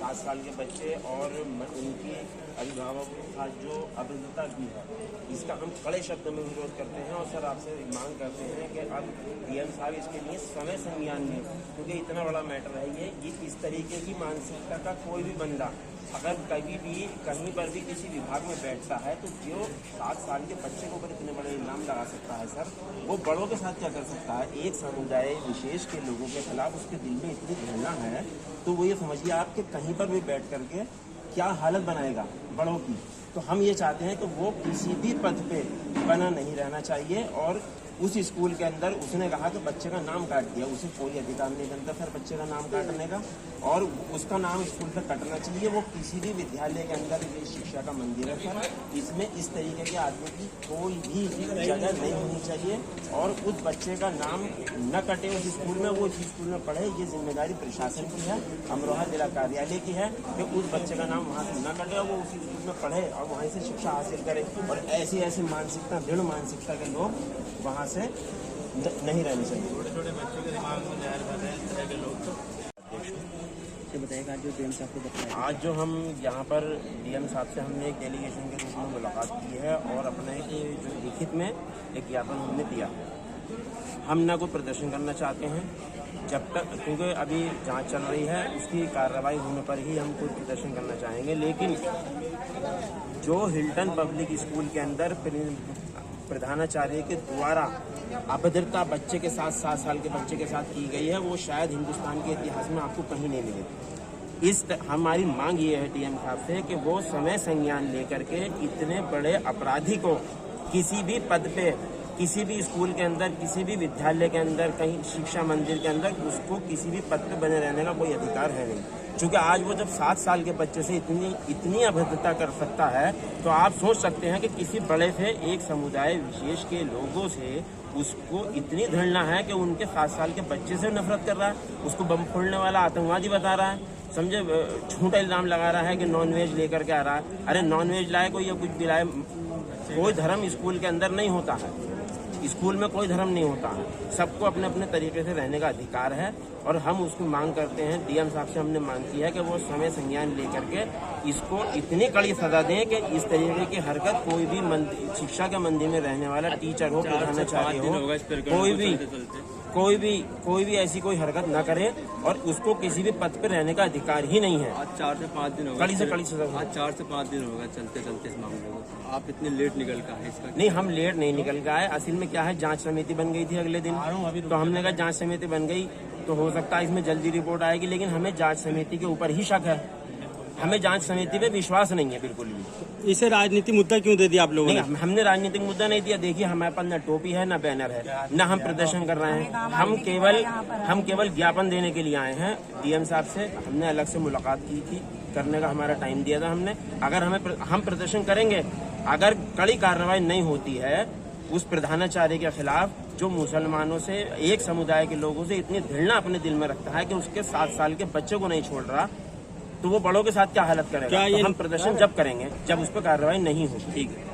7 साल के बच्चे और उनके अभिभावकों के साथ जो अभद्रता की है, इसका हम कड़े शब्दों में विरोध करते हैं। और सर आपसे मांग करते हैं कि अब डीएम साहब इसके लिए समय संज्ञान लें, क्योंकि इतना बड़ा मैटर है ये इस तरीके की मानसिकता का कोई भी बंदा अगर कभी भी कहीं पर भी किसी विभाग में बैठता है तो जो 7 साल के बच्चे के ऊपर इतने बड़े इल्जाम लगा सकता है सर, वो बड़ों के साथ क्या कर सकता है। एक समुदाय विशेष के लोगों के खिलाफ उसके दिल में इतनी घृणा है, तो वो ये समझिए आप कि कहीं पर भी बैठ करके क्या हालत बनाएगा बड़ों की। तो हम ये चाहते हैं कि वो किसी भी पद पे बना नहीं रहना चाहिए। और उस स्कूल के अंदर उसने कहा कि बच्चे का नाम काट दिया, उसे कोई अधिकार नहीं बनता सर बच्चे का नाम काटने का, और उसका नाम स्कूल पे कटना चाहिए। वो किसी भी विद्यालय के अंदर ये शिक्षा का मंदिर है सर, इसमें इस तरीके के आदमी की कोई भी जगह नहीं होनी चाहिए। और उस बच्चे का नाम न कटे उस स्कूल में, वो उस स्कूल में पढ़े, ये जिम्मेदारी प्रशासन की है, अमरोहा जिला कार्यालय की है कि उस बच्चे का नाम वहाँ से न कटे और वो उसी स्कूल में पढ़े और वहीं से शिक्षा हासिल करे। और ऐसी मानसिकता, दृढ़ मानसिकता के लोग वहाँ से नहीं रहने चाहिए। छोटे छोटे बच्चों के दिमाग में जहर भर रहे हैं इस तरह के लोग। तो बताएगा जो डीएम साहब को बताया, आज जो हम यहाँ पर डीएम साहब से हमने एक डेलीगेशन के रूप में मुलाकात की है और अपने जो लिखित में एक ज्ञापन हमने दिया। हम ना कोई प्रदर्शन करना चाहते हैं जब तक, क्योंकि अभी जांच चल रही है, उसकी कार्रवाई होने पर ही हम कोई प्रदर्शन करना चाहेंगे। लेकिन जो हिल्टन पब्लिक स्कूल के अंदर प्रधानाचार्य के द्वारा अभद्रता बच्चे के साथ 7 साल के बच्चे के साथ की गई है, वो शायद हिंदुस्तान के इतिहास में आपको कहीं नहीं मिलेगी। हमारी मांग ये है डीएम साहब से कि वो समय संज्ञान लेकर के इतने बड़े अपराधी को किसी भी पद पे, किसी भी स्कूल के अंदर, किसी भी विद्यालय के अंदर, कहीं शिक्षा मंदिर के अंदर, उसको किसी भी पद पे बने रहने का कोई अधिकार है नहीं। क्योंकि आज वो जब 7 साल के बच्चे से इतनी अभद्रता कर सकता है, तो आप सोच सकते हैं कि किसी बड़े से, एक समुदाय विशेष के लोगों से उसको इतनी घृणा है कि उनके 7 साल के बच्चे से नफरत कर रहा है, उसको बम फोड़ने वाला आतंकवादी बता रहा है, समझे, झूठा इल्जाम लगा रहा है कि नॉनवेज लेकर के आ रहा है। अरे नॉनवेज लाए कोई या कुछ भी लाए, कोई धर्म स्कूल के अंदर नहीं होता है, स्कूल में कोई धर्म नहीं होता है, सबको अपने अपने तरीके से रहने का अधिकार है। और हम उसकी मांग करते हैं, डीएम साहब से हमने मांग की है कि वो समय संज्ञान लेकर के इसको इतनी कड़ी सजा दें कि इस तरीके की हरकत कोई भी शिक्षा के मंदिर में रहने वाला टीचर हो, प्रधानाचार्य हो, कोई भी ऐसी कोई हरकत न करे और उसको किसी भी पद पर रहने का अधिकार ही नहीं है। आज 4 से 5 दिन हो गए, कड़ी से कड़ी सजा। आज 4 से 5 दिन हो गए चलते चलते इस मामले को। आप इतने लेट निकल का है इसका? नहीं, हम लेट नहीं निकल के आए। असल में क्या है, जांच समिति बन गई थी अगले दिन, तो हमने कहा जांच समिति बन गई तो हो सकता है इसमें जल्दी रिपोर्ट आएगी, लेकिन हमें जांच समिति के ऊपर ही शक है, हमें जांच समिति पे विश्वास नहीं है बिल्कुल भी। इसे राजनीतिक मुद्दा क्यों दे दिया आप लोगों ने? हमने राजनीतिक मुद्दा नहीं दिया। देखिए हमारे पास न टोपी है, न बैनर है, न हम प्रदर्शन कर रहे हैं। हम केवल ज्ञापन देने के लिए आए हैं। डीएम साहब से हमने अलग से मुलाकात की थी, करने का हमारा टाइम दिया था हमने। अगर हम प्रदर्शन करेंगे, अगर कड़ी कार्रवाई नहीं होती है उस प्रधानाचार्य के खिलाफ जो मुसलमानों से, एक समुदाय के लोगों से इतनी घृणा अपने दिल में रखता है कि उसके 7 साल के बच्चे को नहीं छोड़ रहा, तो वो बड़ों के साथ क्या हालत करेगा। तो हम प्रदर्शन जब करेंगे जब उस पर कार्रवाई नहीं होगी। ठीक है।